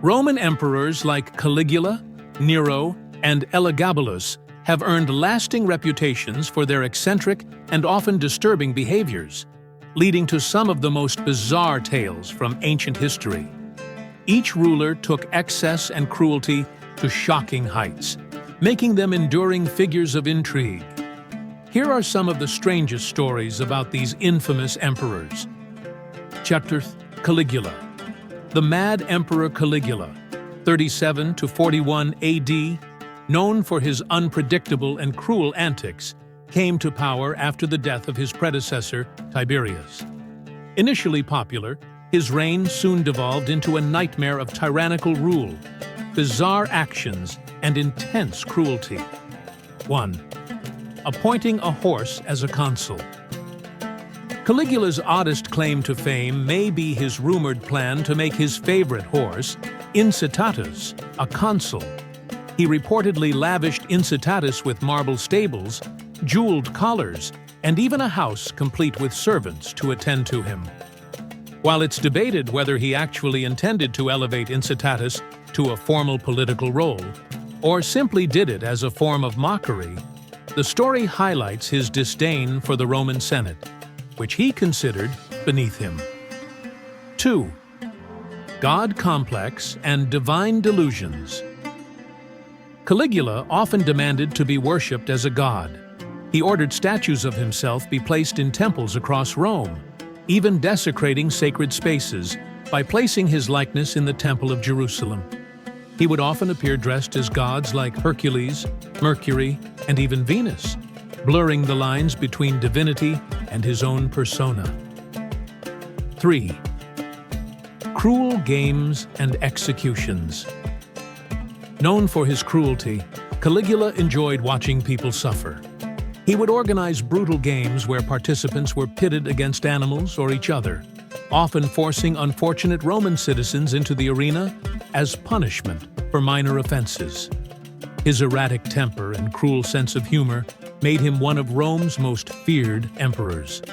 Roman emperors like Caligula, Nero, and Elagabalus have earned lasting reputations for their eccentric and often disturbing behaviors, leading to some of the most bizarre tales from ancient history. Each ruler took excess and cruelty to shocking heights, making them enduring figures of intrigue. Here are some of the strangest stories about these infamous emperors. Chapter Caligula. The mad Emperor Caligula, 37 to 41 AD, known for his unpredictable and cruel antics, came to power after the death of his predecessor, Tiberius. Initially popular, his reign soon devolved into a nightmare of tyrannical rule, bizarre actions, and intense cruelty. 1. Appointing a horse as a consul. Caligula's oddest claim to fame may be his rumored plan to make his favorite horse, Incitatus, a consul. He reportedly lavished Incitatus with marble stables, jeweled collars, and even a house complete with servants to attend to him. While it's debated whether he actually intended to elevate Incitatus to a formal political role, or simply did it as a form of mockery, the story highlights his disdain for the Roman Senate, which he considered beneath him. 2. God complex and divine delusions. Caligula often demanded to be worshipped as a god. He ordered statues of himself be placed in temples across Rome, even desecrating sacred spaces by placing his likeness in the Temple of Jerusalem. He would often appear dressed as gods like Hercules, Mercury, and even Venus, blurring the lines between divinity and his own persona. 3. Cruel games and executions. Known for his cruelty, Caligula enjoyed watching people suffer. He would organize brutal games where participants were pitted against animals or each other, often forcing unfortunate Roman citizens into the arena as punishment for minor offenses. His erratic temper and cruel sense of humor made him one of Rome's most feared emperors.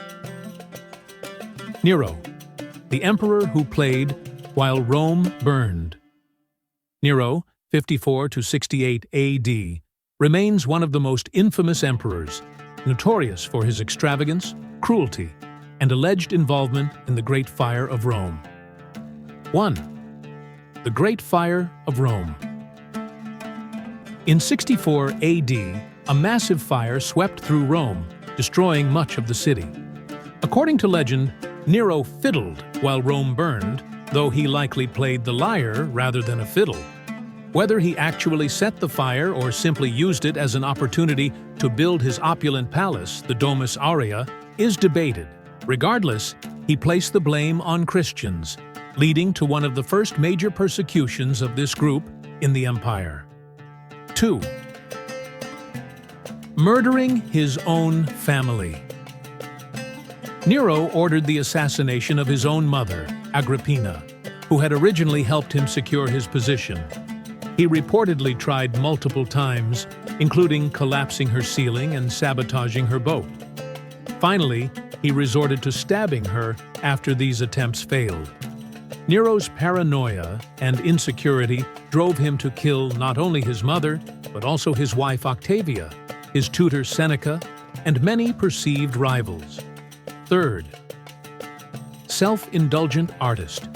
Nero, the emperor who played while Rome burned. Nero, 54 to 68 AD, remains one of the most infamous emperors, notorious for his extravagance, cruelty, and alleged involvement in the Great Fire of Rome. 1. The Great Fire of Rome. In 64 AD, a massive fire swept through Rome, destroying much of the city. According to legend, Nero fiddled while Rome burned, though he likely played the lyre rather than a fiddle. Whether he actually set the fire or simply used it as an opportunity to build his opulent palace, the Domus Aurea, is debated. Regardless, he placed the blame on Christians, leading to one of the first major persecutions of this group in the empire. 2. Murdering his own family. Nero ordered the assassination of his own mother, Agrippina, who had originally helped him secure his position. He reportedly tried multiple times, including collapsing her ceiling and sabotaging her boat. Finally, he resorted to stabbing her after these attempts failed. Nero's paranoia and insecurity drove him to kill not only his mother, but also his wife Octavia, his tutor Seneca, and many perceived rivals. 3. Self-indulgent artist.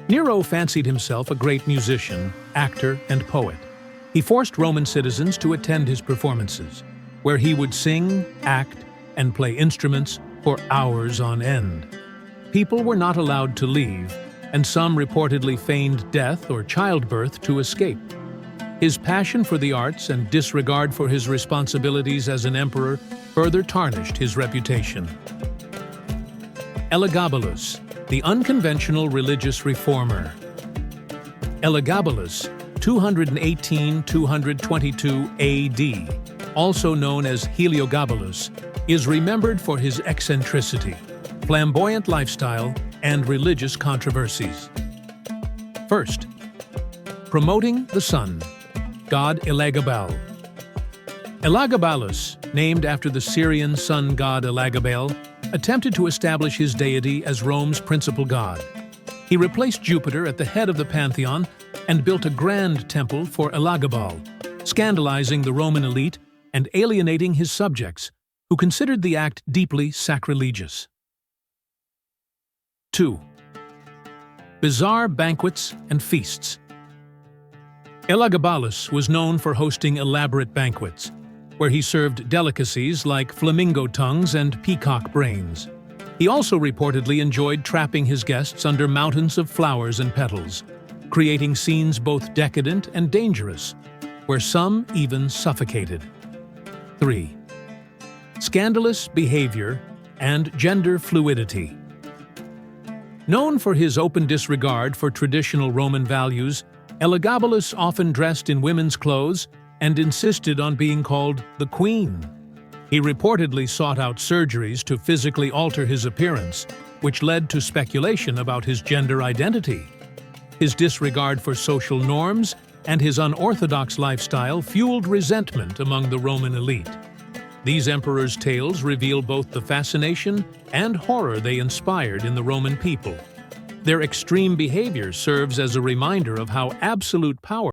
Nero fancied himself a great musician, actor, and poet. He forced Roman citizens to attend his performances, where he would sing, act, and play instruments for hours on end. People were not allowed to leave, and some reportedly feigned death or childbirth to escape. His passion for the arts and disregard for his responsibilities as an emperor further tarnished his reputation. Elagabalus, the unconventional religious reformer. Elagabalus, 218–222 AD, also known as Heliogabalus, is remembered for his eccentricity, flamboyant lifestyle, and religious controversies. First, promoting the sun, god Elagabal. Elagabalus, named after the Syrian sun god Elagabal, attempted to establish his deity as Rome's principal god. He replaced Jupiter at the head of the pantheon and built a grand temple for Elagabalus, scandalizing the Roman elite and alienating his subjects, who considered the act deeply sacrilegious. 2. Bizarre banquets and feasts. Elagabalus was known for hosting elaborate banquets, where he served delicacies like flamingo tongues and peacock brains. He also reportedly enjoyed trapping his guests under mountains of flowers and petals, creating scenes both decadent and dangerous, where some even suffocated. 3. Scandalous behavior and gender fluidity. Known for his open disregard for traditional Roman values, Elagabalus often dressed in women's clothes and insisted on being called the Queen. He reportedly sought out surgeries to physically alter his appearance, which led to speculation about his gender identity. His disregard for social norms and his unorthodox lifestyle fueled resentment among the Roman elite. These emperors' tales reveal both the fascination and horror they inspired in the Roman people. Their extreme behavior serves as a reminder of how absolute power